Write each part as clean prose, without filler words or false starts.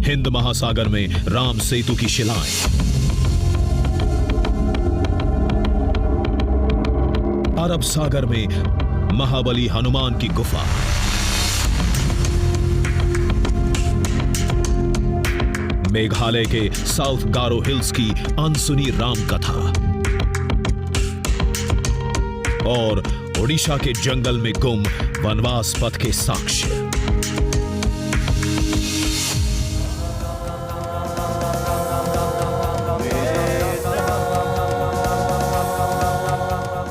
हिंद महासागर में राम सेतु की शिलाएं, अरब सागर में महाबली हनुमान की गुफा, मेघालय के साउथ गारो हिल्स की अनसुनी राम कथा और ओडिशा के जंगल में गुम वनवास पथ के साक्ष्य।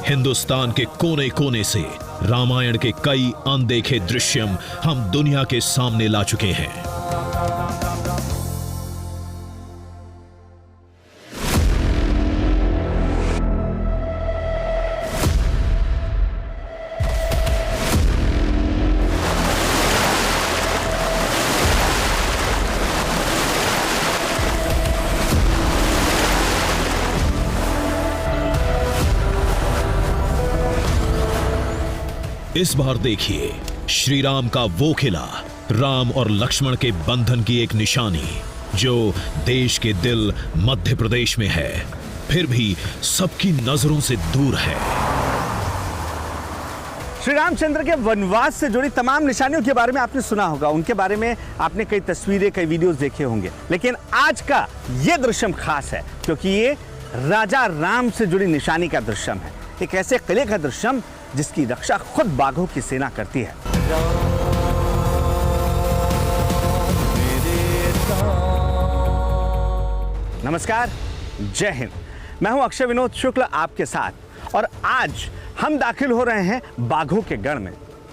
हिंदुस्तान के कोने कोने से रामायण के कई अनदेखे दृश्यम हम दुनिया के सामने ला चुके हैं। इस बार देखिए श्री राम का वो किला, राम और लक्ष्मण के बंधन की एक निशानी, जो देश के दिल मध्य प्रदेश में है, फिर भी सबकी नजरों से दूर है। श्री रामचंद्र के वनवास से जुड़ी तमाम निशानियों के बारे में आपने सुना होगा, उनके बारे में आपने कई तस्वीरें, कई वीडियोस देखे होंगे, लेकिन आज का ये दृश्यम खास है क्योंकि ये राजा राम से जुड़ी निशानी का दृश्यम है। एक ऐसे किले का दृश्यम जिसकी रक्षा खुद बाघों की सेना करती है। नमस्कार, जय हिंद। मैं हूं अक्षय विनोद शुक्ल आपके साथ, और आज हम दाखिल हो रहे हैं बाघों के गढ़ में,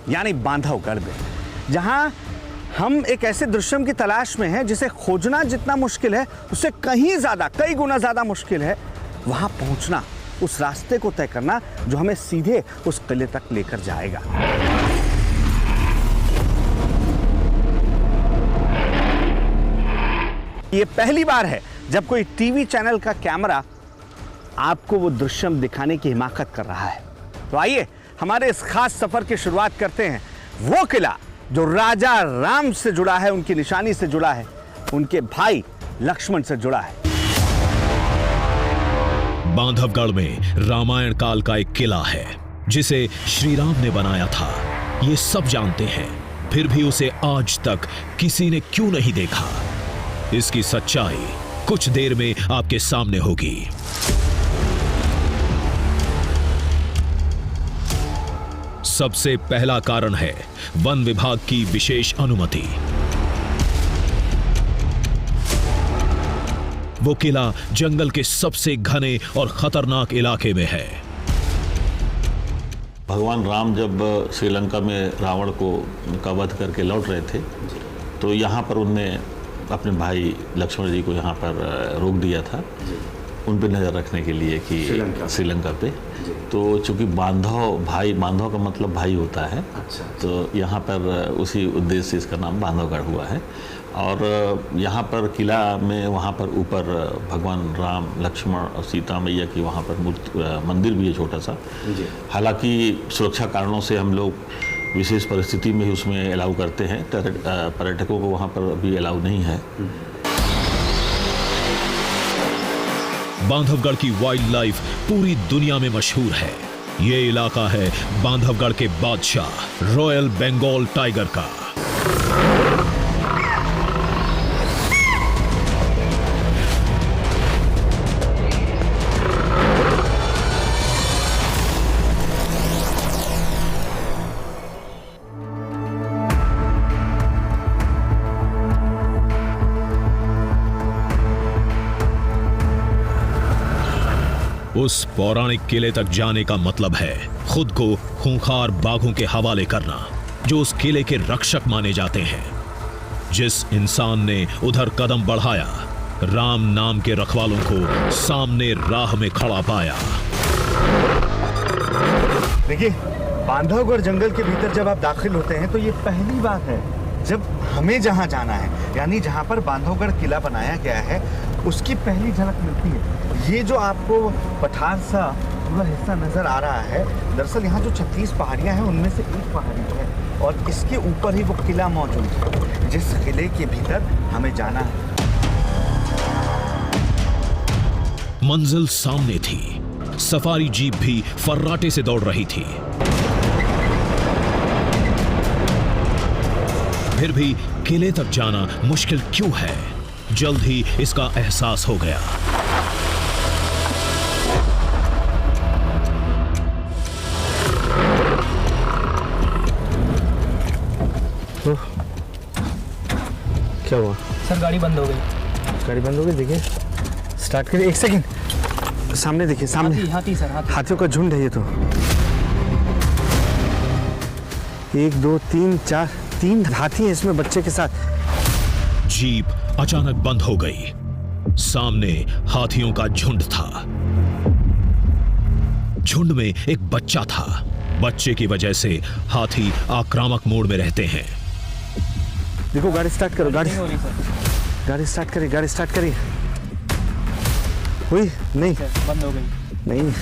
यानी बांधवगढ़ में, जहां हम एक ऐसे दृश्यम की तलाश में हैं जिसे खोजना जितना मुश्किल है, उससे कहीं ज्यादा, कई गुना ज्यादा मुश्किल है वहां पहुंचना, उस रास्ते को तय करना जो हमें सीधे उस किले तक लेकर जाएगा। ये पहली बार है जब कोई टीवी चैनल का कैमरा आपको वो दृश्यम दिखाने की हिमाकत कर रहा है। तो आइए हमारे इस खास सफर की शुरुआत करते हैं वो किला जो राजा राम से जुड़ा है, उनकी निशानी से जुड़ा है, उनके भाई लक्ष्मण से जुड़ा है। बांधवगढ़ में रामायण काल का एक किला है जिसे श्री राम ने बनाया था, ये सब जानते हैं, फिर भी उसे आज तक किसी ने क्यों नहीं देखा? इसकी सच्चाई कुछ देर में आपके सामने होगी। सबसे पहला कारण है वन विभाग की विशेष अनुमति। वो किला जंगल के सबसे घने और खतरनाक इलाके में है। भगवान राम जब श्रीलंका में रावण का वध करके लौट रहे थे, तो यहाँ पर उनने अपने भाई लक्ष्मण जी को यहाँ पर रोक दिया था, उन पर नज़र रखने के लिए कि श्रीलंका पे। तो चूंकि बांधव का मतलब भाई होता है, तो यहाँ पर उसी उद्देश्य से इसका नाम बांधवगढ़ हुआ है। और यहाँ पर किला में वहाँ पर ऊपर भगवान राम, लक्ष्मण और सीता मैया की वहाँ पर मंदिर भी है छोटा सा। हालांकि सुरक्षा कारणों से हम लोग विशेष परिस्थिति में ही उसमें अलाउ करते हैं, पर्यटकों को वहाँ पर अभी अलाउ नहीं है। बांधवगढ़ की वाइल्ड लाइफ पूरी दुनिया में मशहूर है। ये इलाका है बांधवगढ़ के बादशाह रॉयल बंगाल टाइगर का। उस पौराणिक किले तक जाने का मतलब है खुद को खूंखार बाघों के हवाले करना, जो उस किले के रक्षक माने जाते हैं। जिस इंसान ने उधर कदम बढ़ाया, राम नाम के रखवालों को सामने राह में खड़ा पाया। देखिए, बांधवगढ़ जंगल के भीतर जब आप दाखिल होते हैं तो ये पहली बार है जब हमें जहां जाना है, यानी जहां पर बांधवगढ़ किला बनाया गया है, उसकी पहली झलक मिलती है। ये जो आपको पठार सा पूरा हिस्सा नजर आ रहा है, दरअसल यहाँ जो 36 पहाड़ियाँ हैं उनमें से एक पहाड़ी है, और इसके ऊपर ही वो किला मौजूद है, जिस किले के भीतर हमें जाना है। मंजिल सामने थी। सफारी जीप भी फर्राटे से दौड़ रही थी। फिर भी किले तक जाना मुश्किल क्यों है? जल्द ही इसका एहसास हो गया। क्या हुआ सर? गाड़ी बंद हो गई। गाड़ी बंद हो गई? देखिए, स्टार्ट करिए। एक सेकंड, सामने देखिए, सामने हाथी सर, हाथी। हाथियों का झुंड है ये तो। 1 2 3 4 3 हाथी हैं इसमें बच्चे के साथ। जीप अचानक बंद हो गई। सामने हाथियों का झुंड था। झुंड में एक बच्चा था। बच्चे की वजह से हाथी आक्रामक मोड में रहते हैं। देखो, गाड़ी स्टार्ट करो। गाड़ी नहीं हो रही सर। गाड़ी स्टार्ट करिए, गाड़ी स्टार्ट करिए। हुई? नहीं सर, बंद हो गई। नहीं।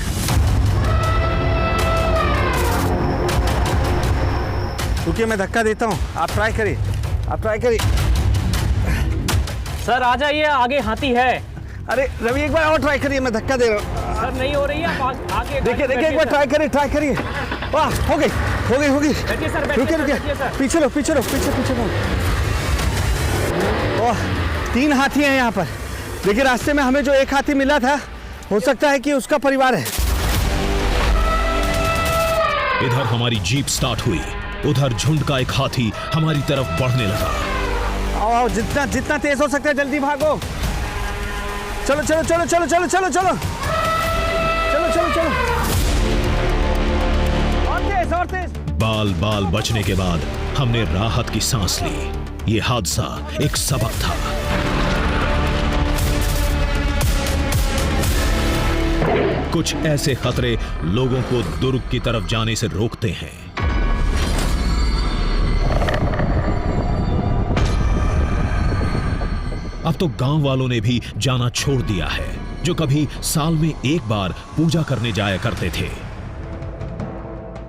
रुकिए, मैं धक्का देता हूँ, आप ट्राई करिए, आप ट्राई करिए। सर आ जाइए, आगे हाथी है। अरे रवि, एक बार और ट्राई करिए, मैं धक्का दे रहा हूँ। सर नहीं हो रही है, आप आगे देखिए देखिए, एक बार ट्राई करिए, ट्राई करिए। वाह, हो गई, हो गई, हो गई। बैठिए सर, बैठिए रुकिए सर, रुकिए, बैठिए सर। पीछे लो, पीछे लो, पीछे पीछे लो। ओह, 3 हाथी हैं यहाँ पर। देखिए, रास्ते में हमें जो एक हाथी मिला था, हो सकता है कि उसका परिवार है। इधर हमारी जीप स्टार्ट हुई, उधर झुंड का एक हाथी हमारी तरफ बढ़ने लगा। आओ आओ, जितना जितना तेज हो सकता है जल्दी भागो। चलो चलो चलो चलो चलो चलो चलो चलो चलो चलो, और तेज, और तेज। बाल बाल बचने के बाद हमने राहत की सांस ली। ये हादसा एक सबक था। कुछ ऐसे खतरे लोगों को दुर्ग की तरफ जाने से रोकते हैं। अब तो गांव वालों ने भी जाना छोड़ दिया है, जो कभी साल में एक बार पूजा करने जाया करते थे।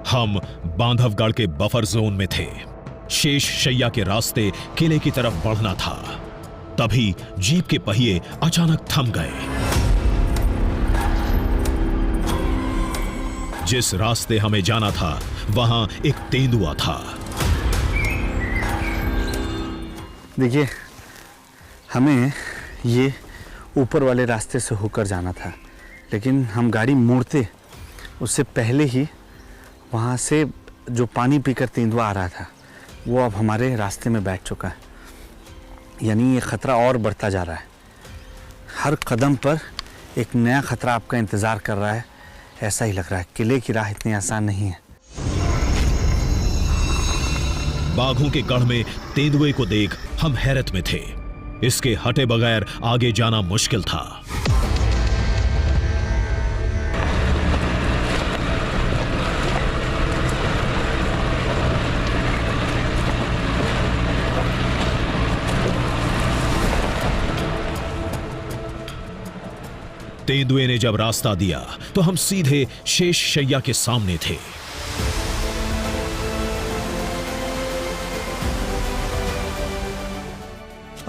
हम बांधवगढ़ के बफर जोन में थे। शेष शैया के रास्ते किले की तरफ बढ़ना था। तभी जीप के पहिए अचानक थम गए। जिस रास्ते हमें जाना था, वहां एक तेंदुआ था। देखिए, हमें ये ऊपर वाले रास्ते से होकर जाना था, लेकिन हम गाड़ी मोड़ते उससे पहले ही वहाँ से जो पानी पीकर तेंदुआ आ रहा था, वो अब हमारे रास्ते में बैठ चुका है। यानी ये खतरा और बढ़ता जा रहा है। हर कदम पर एक नया खतरा आपका इंतज़ार कर रहा है, ऐसा ही लग रहा है। किले की राह इतनी आसान नहीं है। बाघों के गढ़ में तेंदुए को देख हम हैरत में थे। इसके हटे बगैर आगे जाना मुश्किल था। तेंदुए ने जब रास्ता दिया तो हम सीधे शेष शैया के सामने थे।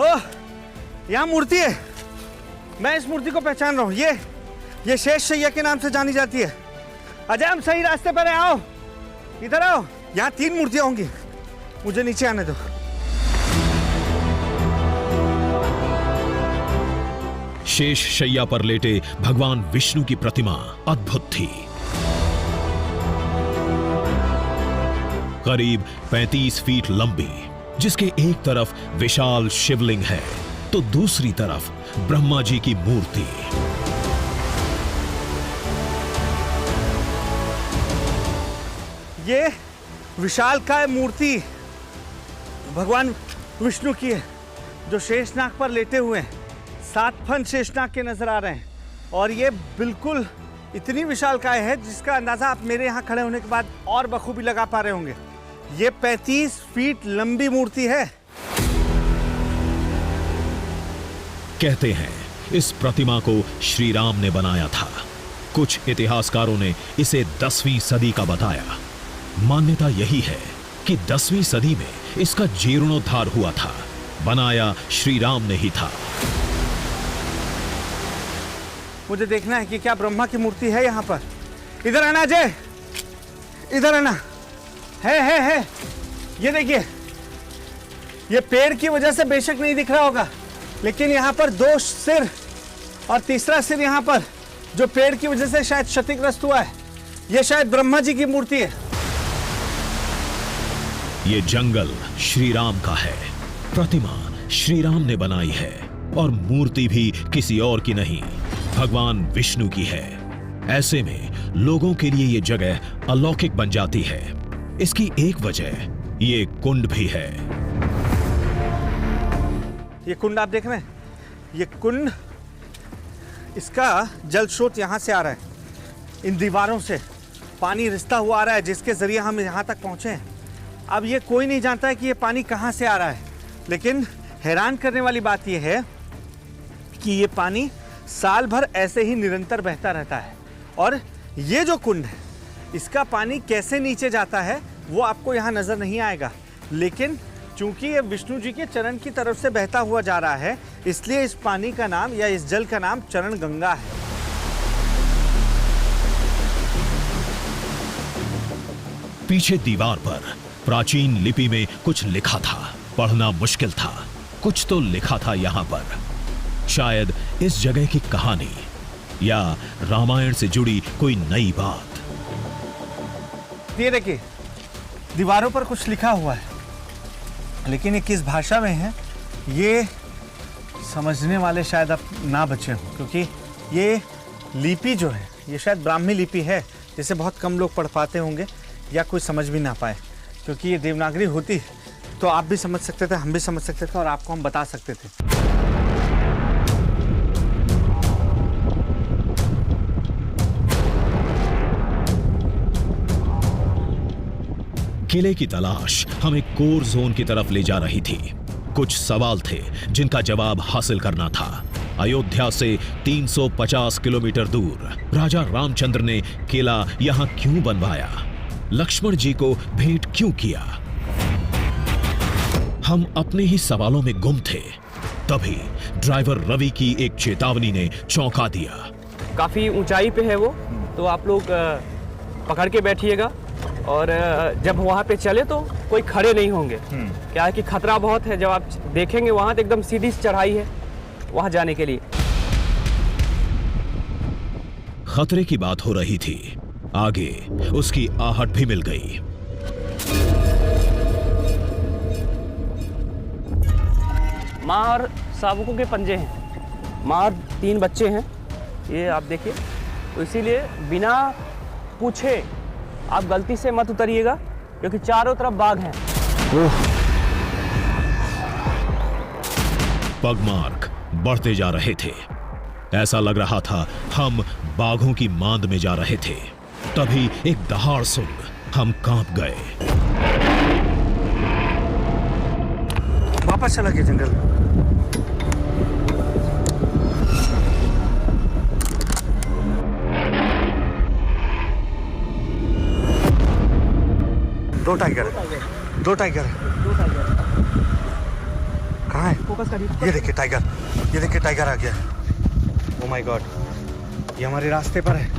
ओह, यहाँ मूर्ति है। मैं इस मूर्ति को पहचान रहा हूँ। ये शेष शैया के नाम से जानी जाती है। अजय, हम सही रास्ते पर हैं, आओ इधर आओ। यहाँ 3 मूर्तियां होंगी, मुझे नीचे आने दो। शेष शैया पर लेटे भगवान विष्णु की प्रतिमा अद्भुत थी। करीब 35 फीट लंबी, जिसके एक तरफ विशाल शिवलिंग है तो दूसरी तरफ ब्रह्मा जी की मूर्ति। ये विशालकाय मूर्ति भगवान विष्णु की है, जो शेषनाग पर लेटे हुए हैं। 7 फन शेषनाग के नजर आ रहे हैं, और ये बिल्कुल इतनी विशालकाय है जिसका अंदाजा आप मेरे यहाँ खड़े होने के बाद और बखूबी लगा पा रहे होंगे। ये 35 फीट लंबी मूर्ति है। कहते हैं इस प्रतिमा को श्री राम ने बनाया था। कुछ इतिहासकारों ने इसे 10वीं सदी का बताया। मान्यता यही है कि 10वीं सदी में इसका जीर्णोद्धार हुआ था। बनाया श्री राम ने ही था। मुझे देखना है कि क्या ब्रह्मा की मूर्ति है यहाँ पर। इधर आना अजय, इधर आना। है ये देखिए, ये पेड़ की वजह से बेशक नहीं दिख रहा होगा, लेकिन यहाँ पर 2 सिर और तीसरा सिर यहाँ पर जो पेड़ की वजह से शायद क्षतिग्रस्त हुआ है, ये शायद ब्रह्मा जी की मूर्ति है। ये जंगल श्री राम का है, प्रतिमा श्री राम ने बनाई है और मूर्ति भी किसी और की नहीं, भगवान विष्णु की है। ऐसे में लोगों के लिए ये जगह अलौकिक बन जाती है। इसकी एक वजह ये कुंड भी है। ये कुंड आप देख रहे हैं, ये कुंड, इसका जल स्रोत यहाँ से आ रहा है, इन दीवारों से पानी रिसता हुआ आ रहा है, जिसके जरिए हम यहाँ तक पहुँचे हैं। अब ये कोई नहीं जानता है कि ये पानी कहाँ से आ रहा है, लेकिन हैरान करने वाली बात ये है कि ये पानी साल भर ऐसे ही निरंतर बहता रहता है। और ये जो कुंड है, इसका पानी कैसे नीचे जाता है वो आपको यहाँ नज़र नहीं आएगा, लेकिन चूंकि ये विष्णु जी के चरण की तरफ से बहता हुआ जा रहा है, इसलिए इस पानी का नाम या इस जल का नाम चरण गंगा है। पीछे दीवार पर प्राचीन लिपि में कुछ लिखा था, पढ़ना मुश्किल था। कुछ तो लिखा था यहाँ पर, शायद इस जगह की कहानी या रामायण से जुड़ी कोई नई बात। ये देखिए, दीवारों पर कुछ लिखा हुआ है, लेकिन ये किस भाषा में है ये समझने वाले शायद अब ना बचे हों, क्योंकि ये लिपि जो है ये शायद ब्राह्मी लिपि है, जिसे बहुत कम लोग पढ़ पाते होंगे या कोई समझ भी ना पाए। क्योंकि ये देवनागरी होती तो आप भी समझ सकते थे, हम भी समझ सकते थे और आपको हम बता सकते थे। किले की तलाश हमें कोर जोन की तरफ ले जा रही थी। कुछ सवाल थे जिनका जवाब हासिल करना था। अयोध्या से 350 किलोमीटर दूर राजा रामचंद्र ने किला यहां क्यों बनवाया? लक्ष्मण जी को भेंट क्यों किया? हम अपने ही सवालों में गुम थे। तभी ड्राइवर रवि की एक चेतावनी ने चौंका दिया। काफ़ी ऊंचाई पे है वो, तो आप लोग पकड़ के बैठिएगा और जब वहाँ पे चले तो कोई खड़े नहीं होंगे। क्या है कि खतरा बहुत है, जब आप देखेंगे वहाँ तो एकदम सीधी चढ़ाई है वहाँ जाने के लिए। खतरे की बात हो रही थी, आगे उसकी आहट भी मिल गई। माँ और साबुकों के पंजे हैं, माँ और 3 बच्चे हैं, ये आप देखिए। तो इसीलिए बिना पूछे आप गलती से मत उतरिएगा, क्योंकि चारों तरफ बाघ हैं। पगमार्क बढ़ते जा रहे थे। ऐसा लग रहा था हम बाघों की मांद में जा रहे थे। तभी एक दहाड़ सुन हम कांप गए। वापस चला गया जंगल। दो टाइगर कहाँ है? फोकस करिए। ये देखिए टाइगर आ गया। ओह माय गॉड, ये हमारे रास्ते पर है।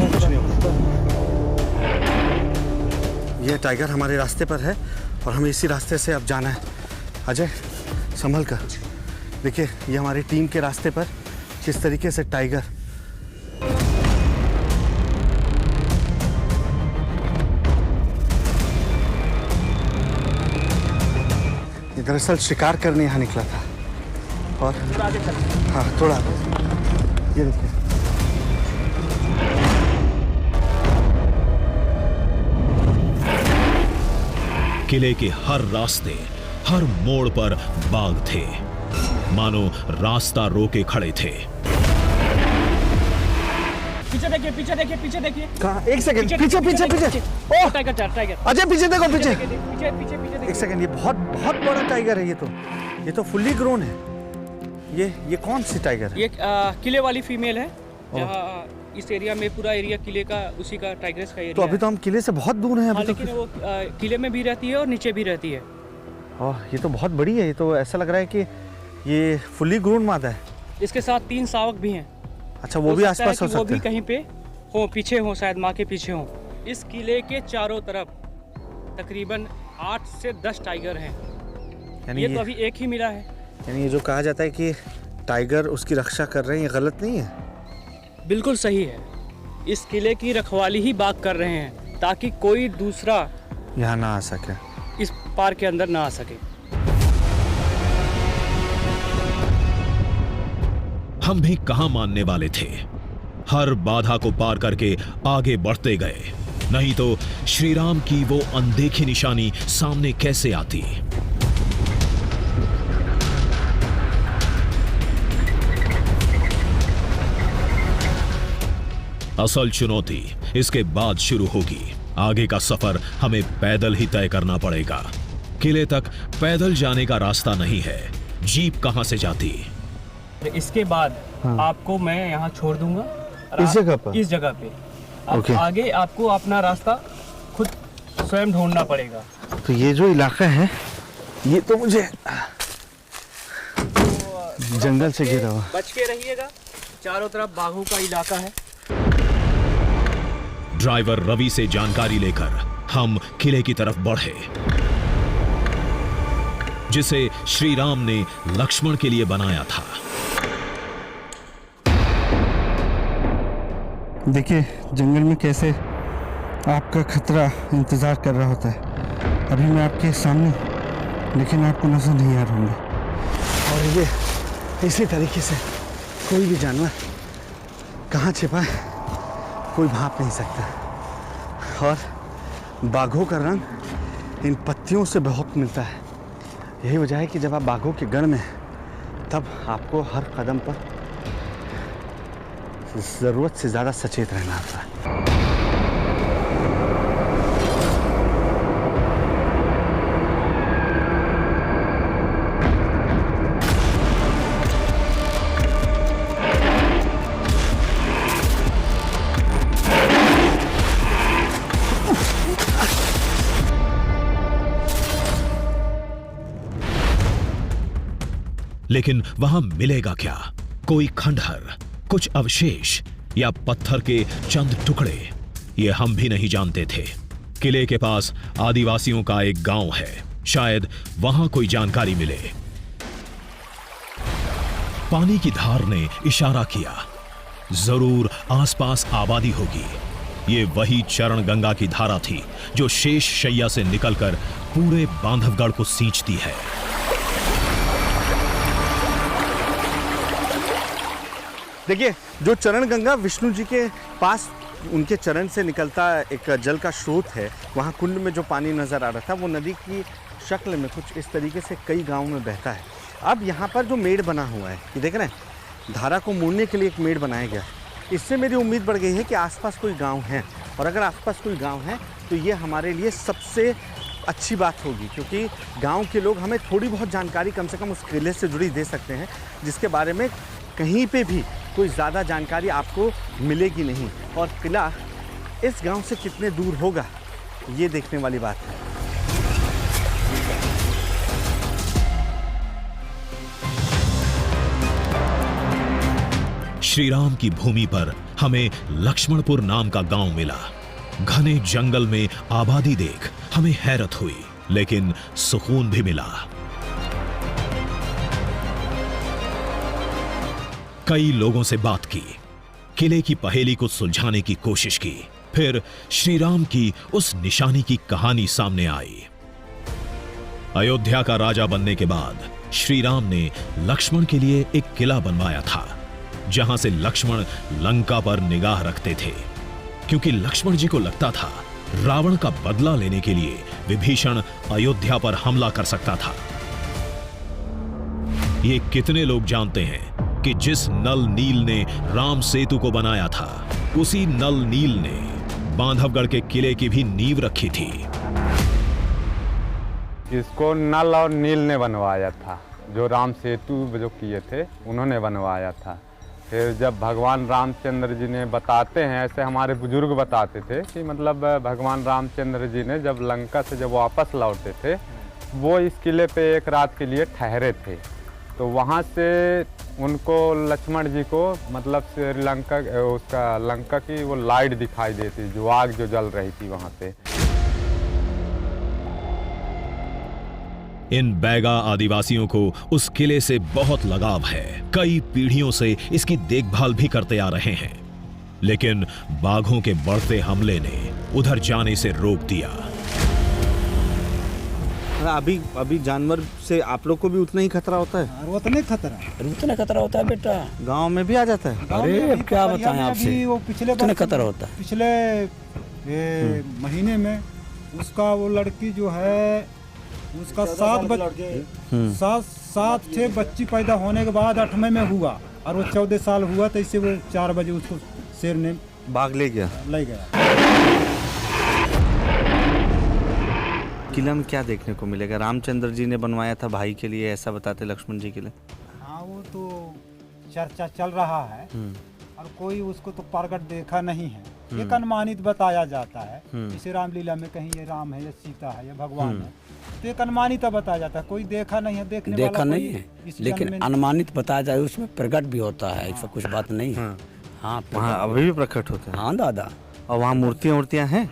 कुछ नहीं होगा। ये टाइगर हमारे रास्ते पर है और हमें इसी रास्ते से अब जाना है। अजय संभल कर देखिए, ये हमारी टीम के रास्ते पर किस तरीके से टाइगर। दरअसल शिकार करने यहाँ निकला था और हाँ थोड़ा ये देखिए। किले के हर रास्ते, हर मोड़ पर बाघ थे, मानो रास्ता रोके खड़े थे। पीछे देखिए। कहाँ? एक सेकंड, पीछे। ओह टाइगर। अजय पीछे देखो, पीछे। पीछे एक सेकंड, ये बहुत बड़ा टाइगर है। ये तो फुल्ली ग्रोन है। ये कौन सी टाइगर है? ये किले वाली फीमेल है जहाँ इस एरिया में पूरा एरिया किले का उसी का टाइग्रेस का एरिया तो अभी तो हम किले से बहुत दूर हैं हाँ, अभी लेकिन वो किले में भी रहती है और नीचे भी रहती है। ओह, ये तो बहुत बड़ी है। ये तो ऐसा लग रहा है कि ये फुली ग्रोन मादा है। इसके साथ 3 शावक भी हैं। अच्छा, वो भी सकता है आसपास हो कि वो सकते भी हैं। कहीं पे हो, पीछे हो, शायद माँ के पीछे हो। इस किले के चारों तरफ तकरीबन 8 से 10 टाइगर हैं। यानी ये तो अभी एक ही मिला है। यानी ये जो कहा जाता है कि टाइगर उसकी रक्षा कर रहे हैं, ये गलत नहीं है? बिल्कुल सही है। इस किले की रखवाली ही बाघ कर रहे हैं ताकि कोई दूसरा यहाँ ना आ सके, इस पार के अंदर ना आ सके। हम भी कहां मानने वाले थे। हर बाधा को पार करके आगे बढ़ते गए, नहीं तो श्री राम की वो अनदेखी निशानी सामने कैसे आती। असल चुनौती इसके बाद शुरू होगी। आगे का सफर हमें पैदल ही तय करना पड़ेगा। किले तक पैदल जाने का रास्ता नहीं है। जीप कहां से जाती? इसके बाद आपको मैं यहाँ छोड़ दूंगा और इस आप- जगह पर? इस जगह पे अब ओके। आगे आपको अपना रास्ता खुद स्वयं ढूंढना पड़ेगा। तो ये जो इलाका है ये तो मुझे जंगल से घिरा हुआ। बच के रहिएगा, चारों तरफ बाघों का इलाका है। ड्राइवर रवि से जानकारी लेकर हम किले की तरफ बढ़े, जिसे श्री राम ने लक्ष्मण के लिए बनाया था। देखिए जंगल में कैसे आपका खतरा इंतज़ार कर रहा होता है। अभी मैं आपके सामने, लेकिन आपको नजर नहीं आ रहा हूँ। और ये इसी तरीके से कोई भी जानवर कहाँ छिपा है कोई भाप नहीं सकता। और बाघों का रंग इन पत्तियों से बहुत मिलता है। यही वजह है कि जब आप बाघों के गढ़ में हैं, तब आपको हर कदम पर ज़रूरत से ज़्यादा सचेत रहना होता है। लेकिन वहां मिलेगा क्या? कोई खंडहर, कुछ अवशेष या पत्थर के चंद टुकड़े? ये हम भी नहीं जानते थे। किले के पास आदिवासियों का एक गांव है, शायद वहां कोई जानकारी मिले। पानी की धार ने इशारा किया, जरूर आसपास आबादी होगी। ये वही चरण गंगा की धारा थी जो शेष शैया से निकलकर पूरे बांधवगढ़ को सींचती है। देखिए, जो चरण गंगा विष्णु जी के पास उनके चरण से निकलता एक जल का स्रोत है, वहाँ कुंड में जो पानी नज़र आ रहा था वो नदी की शक्ल में कुछ इस तरीके से कई गांवों में बहता है। अब यहाँ पर जो मेड़ बना हुआ है, ये देख रहे हैं, धारा को मोड़ने के लिए एक मेड़ बनाया गया है। इससे मेरी उम्मीद बढ़ गई है कि आसपास कोई गांव है, और अगर आसपास कोई गांव है तो ये हमारे लिए सबसे अच्छी बात होगी, क्योंकि गांव के लोग हमें थोड़ी बहुत जानकारी कम से कम उस किले से जुड़ी दे सकते हैं, जिसके बारे में कहीं पे भी कोई ज़्यादा जानकारी आपको मिलेगी नहीं। और किला इस गांव से कितने दूर होगा ये देखने वाली बात है। श्री राम की भूमि पर हमें लक्ष्मणपुर नाम का गांव मिला। घने जंगल में आबादी देख हमें हैरत हुई, लेकिन सुकून भी मिला। कई लोगों से बात की, किले की पहेली को सुलझाने की कोशिश की। फिर श्री राम की उस निशानी की कहानी सामने आई। अयोध्या का राजा बनने के बाद श्री राम ने लक्ष्मण के लिए एक किला बनवाया था, जहां से लक्ष्मण लंका पर निगाह रखते थे, क्योंकि लक्ष्मण जी को लगता था रावण का बदला लेने के लिए विभीषण अयोध्या पर हमला कर सकता था। ये कितने लोग जानते हैं कि जिस नल नील ने राम सेतु को बनाया था, उसी नल नील ने बांधवगढ़ के किले की भी नींव रखी थी। इसको नल और नील ने बनवाया था, जो राम सेतु जो किए थे उन्होंने बनवाया था। फिर जब भगवान रामचंद्र जी ने बताते हैं, ऐसे हमारे बुजुर्ग बताते थे कि मतलब भगवान रामचंद्र जी ने जब लंका से जब वापस लौटे थे, वो इस किले पे एक रात के लिए ठहरे थे। तो वहाँ से उनको लक्ष्मण जी को मतलब श्रीलंका उसका लंका की वो लाइट दिखाई देती, जो आग जो जल रही थी वहाँ पे। इन बैगा आदिवासियों को उस किले से बहुत लगाव है। कई पीढ़ियों से इसकी देखभाल भी करते आ रहे हैं, लेकिन बाघों के बढ़ते हमले ने उधर जाने से रोक दिया। अभी जानवर से आप लोग को भी उतना ही खतरा होता है? उतना खतरा होता है बेटा। गांव में भी आ जाता है? अरे अब क्या बताएं आपसे, वो पिछले कितना खतरा होता है। पिछले महीने में उसका वो लड़की जो है उसका 7 छह बच्ची पैदा होने के बाद 8वें में हुआ और वो 14 साल हुआ, तो इससे वो 4 बजे उसको शेर ने बाघ ले गया। किला में क्या देखने को मिलेगा? रामचंद्र जी ने बनवाया था भाई के लिए, ऐसा बताते लक्ष्मण जी के लिए। हाँ, वो तो चर्चा चल रहा है और कोई उसको तो प्रगट देखा नहीं है। एक अनुमानित बताया जाता है, जैसे रामलीला में कहीं ये राम है या सीता है या भगवान है, तो एक अनुमानित बताया जाता है। कोई देखा नहीं है, देखा नहीं है, लेकिन अनुमानित बताया जाए, उसमें प्रकट भी होता है। ऐसा कुछ बात नहीं है। हाँ, वहाँ अभी भी प्रकट होता है? हाँ दादा। और वहाँ मूर्तियाँ हैं?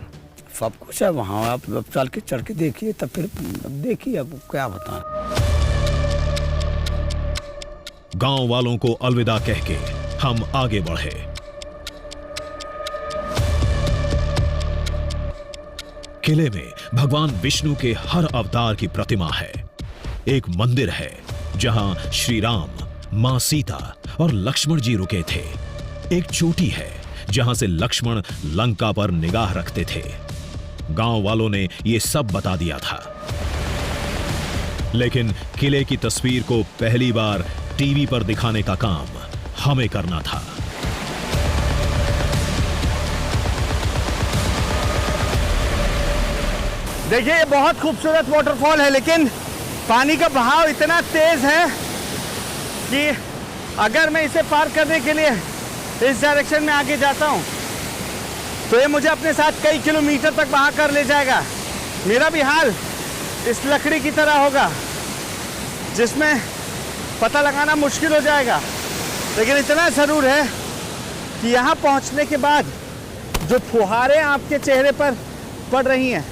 सब कुछ है वहाँ। आप चल के चढ़ के देखिए, तब फिर देखिए अब क्या बताएं। गांव वालों को अलविदा कह के हम आगे बढ़े। किले में भगवान विष्णु के हर अवतार की प्रतिमा है। एक मंदिर है जहां श्री राम, मां सीता और लक्ष्मण जी रुके थे। एक चोटी है जहां से लक्ष्मण लंका पर निगाह रखते थे। गांव वालों ने यह सब बता दिया था, लेकिन किले की तस्वीर को पहली बार टीवी पर दिखाने का काम हमें करना था। देखिए, ये बहुत खूबसूरत वाटरफॉल है, लेकिन पानी का बहाव इतना तेज है कि अगर मैं इसे पार करने के लिए इस डायरेक्शन में आगे जाता हूं तो ये मुझे अपने साथ कई किलोमीटर तक बहा कर ले जाएगा। मेरा भी हाल इस लकड़ी की तरह होगा जिसमें पता लगाना मुश्किल हो जाएगा। लेकिन इतना ज़रूर है कि यहाँ पहुँचने के बाद जो फुहारें आपके चेहरे पर पड़ रही हैं,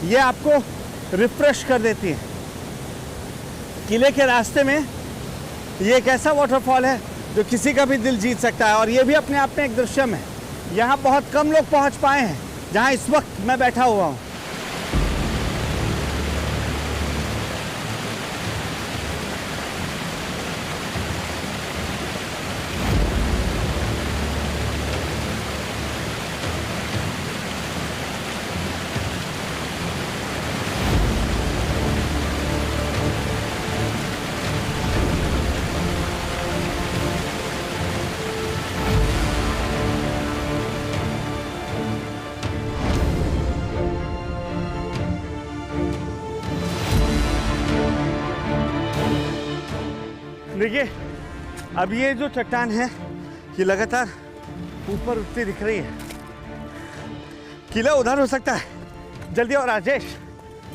ये आपको रिफ्रेश कर देती है। किले के रास्ते में ये एक ऐसा वाटरफॉल है जो किसी का भी दिल जीत सकता है, और ये भी अपने आप में एक दृश्यम है। यहाँ बहुत कम लोग पहुँच पाए हैं जहाँ इस वक्त मैं बैठा हुआ हूँ। देखिए, अब ये जो चट्टान है ये लगातार ऊपर उठती दिख रही है। किला उधर हो सकता है। जल्दी आओ राजेश,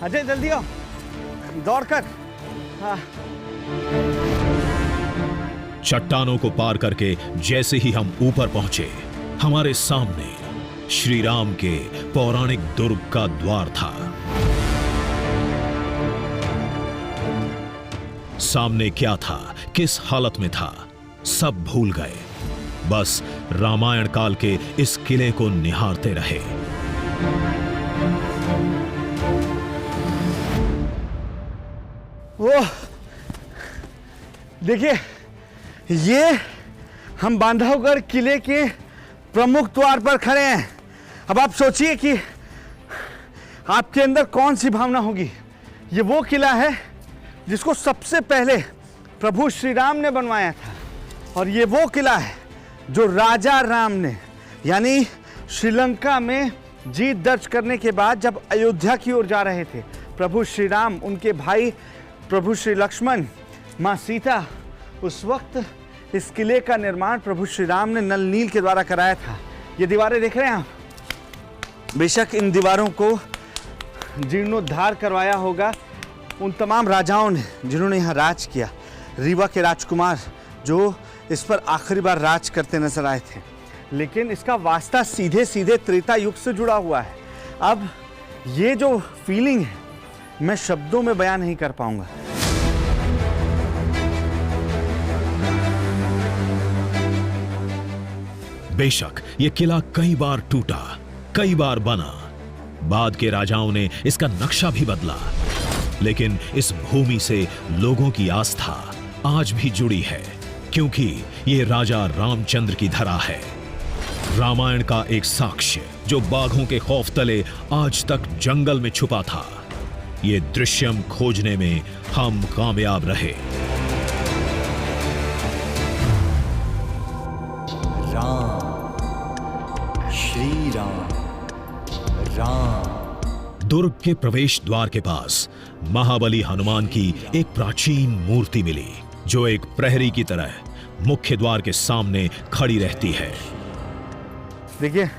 अजय जल्दी आओ, दौड़कर। हाँ, चट्टानों को पार करके जैसे ही हम ऊपर पहुंचे, हमारे सामने श्री राम के पौराणिक दुर्ग का द्वार था। सामने क्या था, किस हालत में था, सब भूल गए। बस रामायण काल के इस किले को निहारते रहे। वो देखिए, ये हम बांधवगढ़ किले के प्रमुख द्वार पर खड़े हैं। अब आप सोचिए कि आपके अंदर कौन सी भावना होगी। ये वो किला है जिसको सबसे पहले प्रभु श्री राम ने बनवाया था, और ये वो किला है जो राजा राम ने, यानी श्रीलंका में जीत दर्ज करने के बाद जब अयोध्या की ओर जा रहे थे, प्रभु श्री राम, उनके भाई प्रभु श्री लक्ष्मण, माँ सीता उस वक्त इस किले का निर्माण प्रभु श्री राम ने नल नील के द्वारा कराया था। ये दीवारें देख रहे हैं आप, बेशक इन दीवारों को जीर्णोद्धार करवाया होगा उन तमाम राजाओं ने जिन्होंने यहाँ राज किया। रीवा के राजकुमार जो इस पर आखिरी बार राज करते नजर आए थे, लेकिन इसका वास्ता सीधे सीधे त्रेता युग से जुड़ा हुआ है। अब ये जो फीलिंग है मैं शब्दों में बयान नहीं कर पाऊंगा। बेशक ये किला कई बार टूटा, कई बार बना, बाद के राजाओं ने इसका नक्शा भी बदला, लेकिन इस भूमि से लोगों की आस्था आज भी जुड़ी है, क्योंकि ये राजा रामचंद्र की धरा है। रामायण का एक साक्ष्य जो बाघों के खौफ तले आज तक जंगल में छुपा था, ये दृश्यम खोजने में हम कामयाब रहे। राम, श्री राम, राम। दुर्ग के प्रवेश द्वार के पास महाबली हनुमान की एक प्राचीन मूर्ति मिली, जो एक प्रहरी की तरह मुख्य द्वार के सामने खड़ी रहती है। देखिए,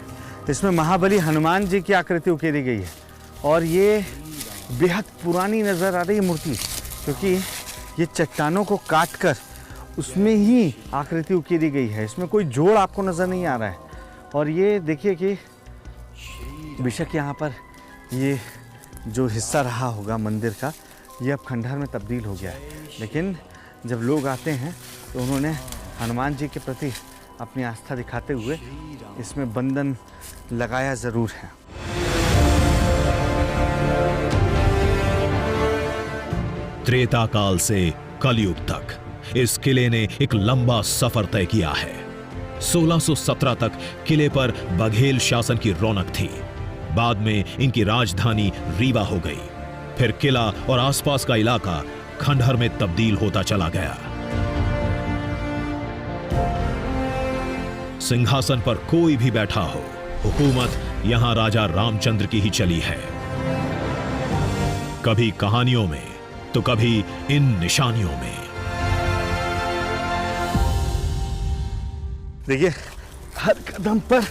इसमें महाबली हनुमान जी की आकृति उकेरी गई है और ये बेहद पुरानी नजर आ रही है मूर्ति, क्योंकि ये चट्टानों को काटकर उसमें ही आकृति उकेरी गई है। इसमें कोई जोड़ आपको नजर नहीं आ रहा है। और ये देखिए कि बेशक यहाँ पर ये जो हिस्सा रहा होगा मंदिर का, ये अब खंडहर में तब्दील हो गया है, लेकिन जब लोग आते हैं तो उन्होंने हनुमान जी के प्रति अपनी आस्था दिखाते हुए इसमें बंधन लगाया ज़रूर है। त्रेता काल से कलयुग तक इस किले ने एक लंबा सफर तय किया है। 1617 तक किले पर बघेल शासन की रौनक थी। बाद में इनकी राजधानी रीवा हो गई। फिर किला और आसपास का इलाका खंडहर में तब्दील होता चला गया। सिंहासन पर कोई भी बैठा हो, हुकूमत यहां राजा रामचंद्र की ही चली है। कभी कहानियों में तो कभी इन निशानियों में। देखिए, हर कदम पर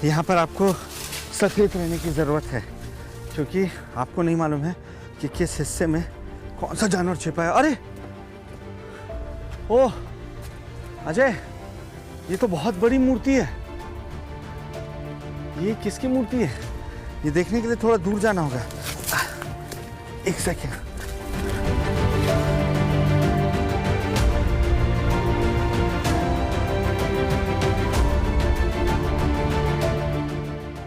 यहाँ पर आपको सचेत रहने की ज़रूरत है, क्योंकि आपको नहीं मालूम है कि किस हिस्से में कौन सा जानवर छिपा है। अरे ओह अजय, ये तो बहुत बड़ी मूर्ति है। ये किसकी मूर्ति है? ये देखने के लिए थोड़ा दूर जाना होगा। एक सेकेंड।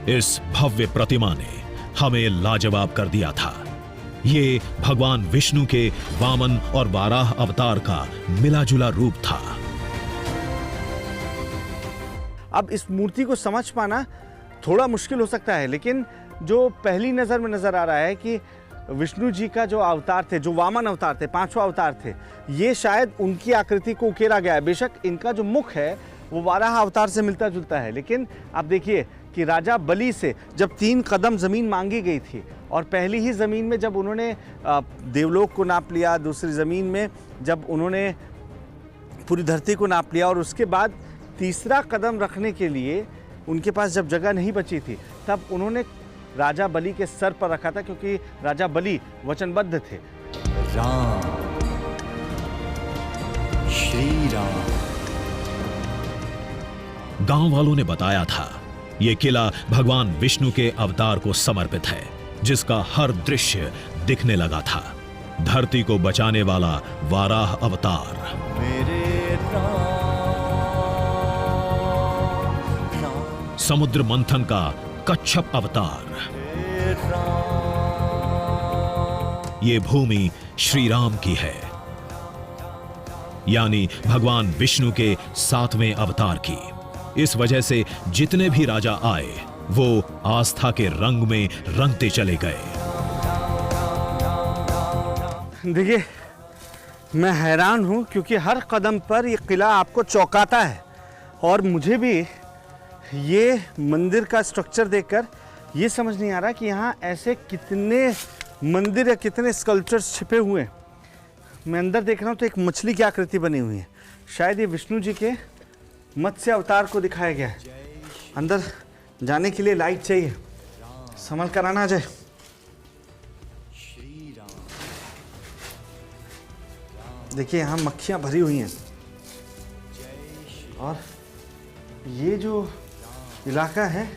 इस भव्य प्रतिमा ने हमें लाजवाब कर दिया था। ये भगवान विष्णु के वामन और वाराह अवतार का मिला-जुला रूप था। अब इस मूर्ति को समझ पाना थोड़ा मुश्किल हो सकता है, लेकिन जो पहली नज़र में नज़र आ रहा है कि विष्णु जी का जो अवतार थे, जो वामन अवतार थे, 5वां अवतार थे, ये शायद उनकी आकृति को उकेरा गया है। बेशक इनका जो मुख है वो वाराह अवतार से मिलता जुलता है, लेकिन आप देखिए कि राजा बलि से जब 3 कदम ज़मीन मांगी गई थी और पहली ही ज़मीन में जब उन्होंने देवलोक को नाप लिया, दूसरी ज़मीन में जब उन्होंने पूरी धरती को नाप लिया और उसके बाद तीसरा कदम रखने के लिए उनके पास जब जगह नहीं बची थी, तब उन्होंने राजा बलि के सर पर रखा था, क्योंकि राजा बलि वचनबद्ध थे। राम, श्री राम। गांव वालों ने बताया था यह किला भगवान विष्णु के अवतार को समर्पित है, जिसका हर दृश्य दिखने लगा था। धरती को बचाने वाला वाराह अवतार, मेरे राम, समुद्र मंथन का कच्छप अवतार, ये भूमि श्री राम की है, यानी भगवान विष्णु के 7वें अवतार की। इस वजह से जितने भी राजा आए वो आस्था के रंग में रंगते चले गए। देखिए, मैं हैरान हूं, क्योंकि हर कदम पर ये किला आपको चौंकाता है और मुझे भी ये मंदिर का स्ट्रक्चर देखकर ये समझ नहीं आ रहा कि यहाँ ऐसे कितने मंदिर या कितने स्कल्पचर्स छिपे हुए हैं। मैं अंदर देख रहा हूँ तो एक मछली की आकृति बनी हुई है, शायद ये विष्णु जी के मत्स्य अवतार को दिखाया गया है। अंदर जाने के लिए लाइट चाहिए, संभल कर आना जाए। देखिए यहाँ मक्खियाँ भरी हुई हैं और ये जो इलाका है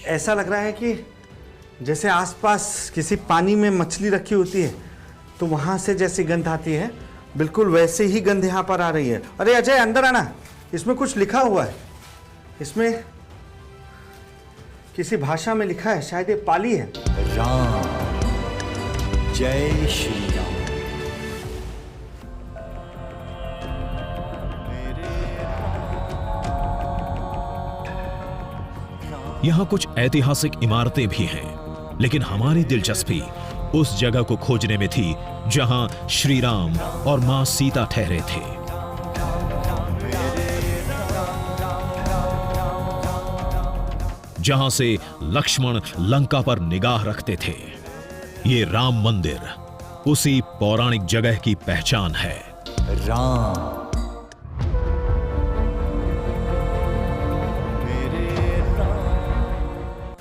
ऐसा लग रहा है कि जैसे आसपास किसी पानी में मछली रखी होती है तो वहाँ से जैसी गंध आती है, बिल्कुल वैसे ही गंध यहाँ पर आ रही है। अरे अजय अंदर आना, इसमें कुछ लिखा हुआ है, इसमें किसी भाषा में लिखा है, शायद ये पाली है। राम, जय श्री राम। यहाँ कुछ ऐतिहासिक इमारतें भी हैं, लेकिन हमारी दिलचस्पी उस जगह को खोजने में थी जहां श्री राम और मां सीता ठहरे थे। जहां से लक्ष्मण लंका पर निगाह रखते थे। ये राम मंदिर उसी पौराणिक जगह की पहचान है। राम,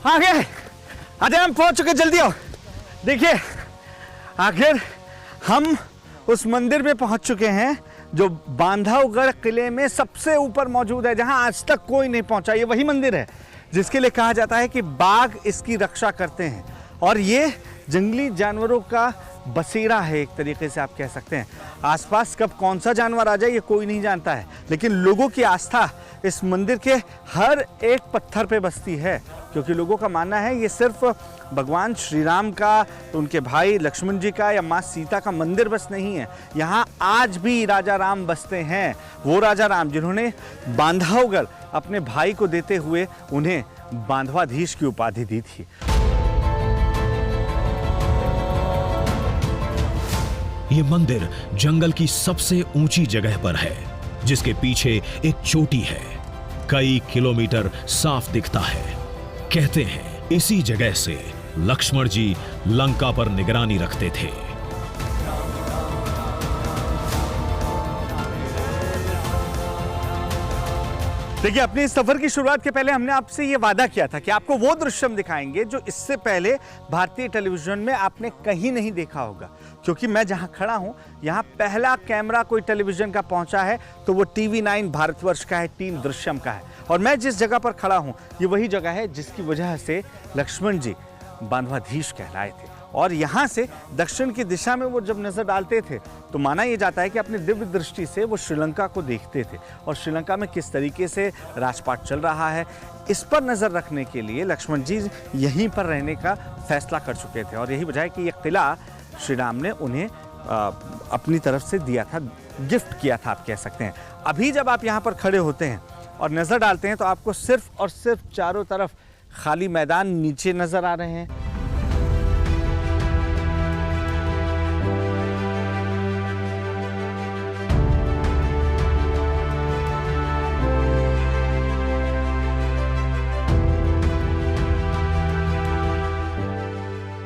आगे अजय हम पहुंच चुके, जल्दी आओ। देखिए आखिर हम उस मंदिर में पहुंच चुके हैं जो बांधवगढ़ किले में सबसे ऊपर मौजूद है, जहां आज तक कोई नहीं पहुंचा। ये वही मंदिर है जिसके लिए कहा जाता है कि बाघ इसकी रक्षा करते हैं और ये जंगली जानवरों का बसेरा है, एक तरीके से आप कह सकते हैं। आसपास कब कौन सा जानवर आ जाए ये कोई नहीं जानता है, लेकिन लोगों की आस्था इस मंदिर के हर एक पत्थर पे बसती है, क्योंकि लोगों का मानना है ये सिर्फ भगवान श्री राम का, उनके भाई लक्ष्मण जी का या माँ सीता का मंदिर बस नहीं है। यहाँ आज भी राजा राम बसते हैं, वो राजा राम जिन्होंने बांधवगढ़ अपने भाई को देते हुए उन्हें बांधवाधीश की उपाधि दी थी। ये मंदिर जंगल की सबसे ऊंची जगह पर है, जिसके पीछे एक चोटी है। कई किलोमीटर साफ दिखता है। कहते हैं इसी जगह से लक्ष्मण जी लंका पर निगरानी रखते थे। देखिए अपने इस सफर की शुरुआत के पहले हमने आपसे ये वादा किया था कि आपको वो दृश्य हम दिखाएंगे जो इससे पहले भारतीय टेलीविजन में आपने कहीं नहीं देखा होगा, क्योंकि मैं जहां खड़ा हूं यहां पहला कैमरा कोई टेलीविजन का पहुंचा है तो वो TV9 भारतवर्ष का है, टीम दृश्यम का है। और मैं जिस जगह पर खड़ा हूं ये वही जगह है जिसकी वजह से लक्ष्मण जी बांधवाधीश कहलाए थे। और यहाँ से दक्षिण की दिशा में वो जब नजर डालते थे तो माना यह जाता है कि अपनी दिव्य दृष्टि से वो श्रीलंका को देखते थे और श्रीलंका में किस तरीके से राजपाट चल रहा है इस पर नजर रखने के लिए लक्ष्मण जी यहीं पर रहने का फैसला कर चुके थे। और यही वजह है कि यह किला श्री राम ने उन्हें अपनी तरफ से दिया था, गिफ्ट किया था आप कह सकते हैं। अभी जब आप यहाँ पर खड़े होते हैं और नजर डालते हैं तो आपको सिर्फ और सिर्फ चारों तरफ खाली मैदान नीचे नजर आ रहे हैं।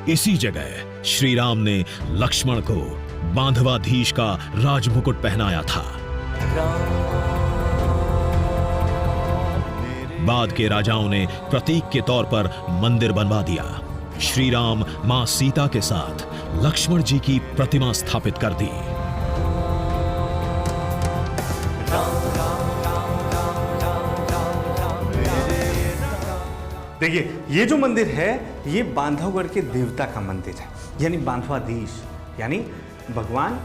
इसी जगह श्री राम ने लक्ष्मण को बांधवाधीश का राजमुकुट पहनाया था। बाद के राजाओं ने प्रतीक के तौर पर मंदिर बनवा दिया। श्री राम मां सीता के साथ लक्ष्मण जी की प्रतिमा स्थापित कर दी। देखिए ये जो मंदिर है ये बांधवगढ़ के देवता का मंदिर है, यानी बांधवाधीश, यानी भगवान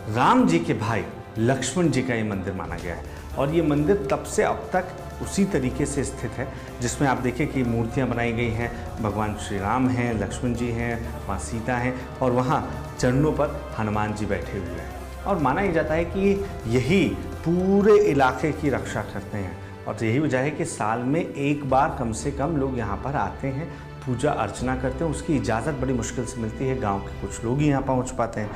राम जी के भाई लक्ष्मण जी का ये मंदिर माना गया है। और ये मंदिर तब से अब तक उसी तरीके से स्थित है, जिसमें आप देखिए कि मूर्तियां बनाई गई हैं, भगवान श्री राम हैं, लक्ष्मण जी हैं, माँ सीता हैं और वहाँ चरणों पर हनुमान जी बैठे हुए हैं। और माना ही जाता है कि यही पूरे इलाके की रक्षा करते हैं और यही वजह है कि साल में एक बार कम से कम लोग यहाँ पर आते हैं, पूजा अर्चना करते हैं। उसकी इजाज़त बड़ी मुश्किल से मिलती है, गांव के कुछ लोग ही यहाँ पहुँच पाते हैं।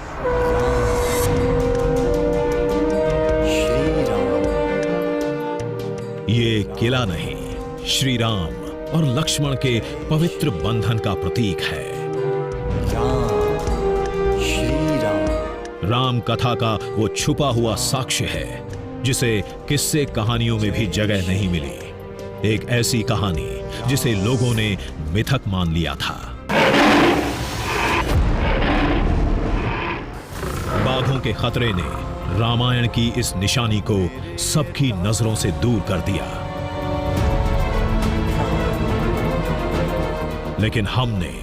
ये किला नहीं, श्री राम और लक्ष्मण के पवित्र बंधन का प्रतीक है। राम, श्री राम। राम कथा का वो छुपा हुआ साक्ष्य है जिसे किस्से कहानियों में भी जगह नहीं मिली। एक ऐसी कहानी जिसे लोगों ने मिथक मान लिया था। बाघों के खतरे ने रामायण की इस निशानी को सबकी नजरों से दूर कर दिया। लेकिन हमने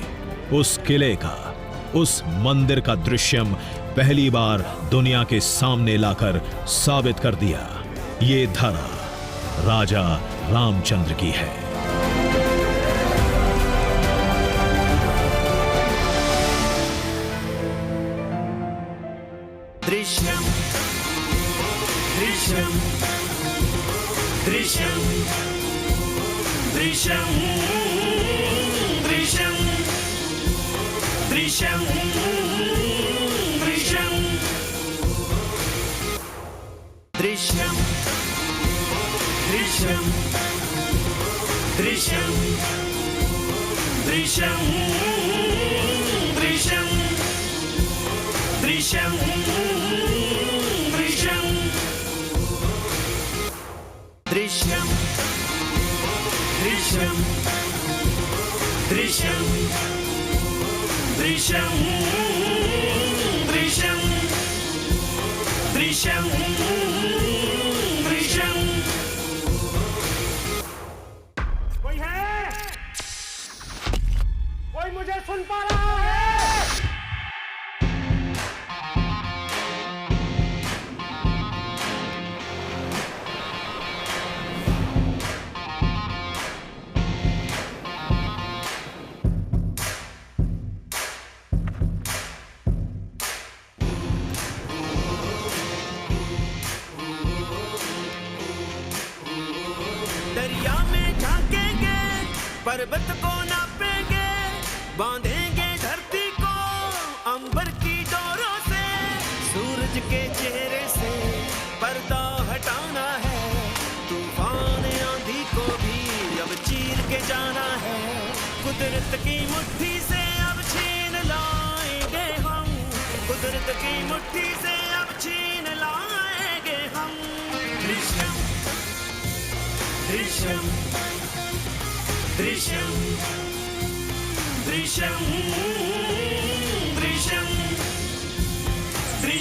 उस किले का, उस मंदिर का दृश्यम पहली बार दुनिया के सामने लाकर साबित कर दिया, ये धरा राजा रामचंद्र की है। दृश्यम दृश्यम दृश्यम दृश्यम दृश्यम दृश्यम दृश्यम दृश्यम दृश्यम दृश्यम दृश्यम दृश्यम दृश्यम दृश्यम दृश्यम दृश्यम दृश्यम दृश्यम दृश्यम। कोई है? कोई मुझे सुन पा रहा है? दरिया में झांकेंगे, पर्वत को नापेंगे, बांधेंगे धरती को अंबर की डोरों से, सूरज के चेहरे से पर्दा हटाना है, तूफान आंधी को भी अब चीर के जाना है, कुदरत की मुट्ठी से अब छीन लाएंगे हम, कुदरत की मुट्ठी से अब छीन लाएंगे हम। दृश्यम दृश्यम दृश्यम दृश्यम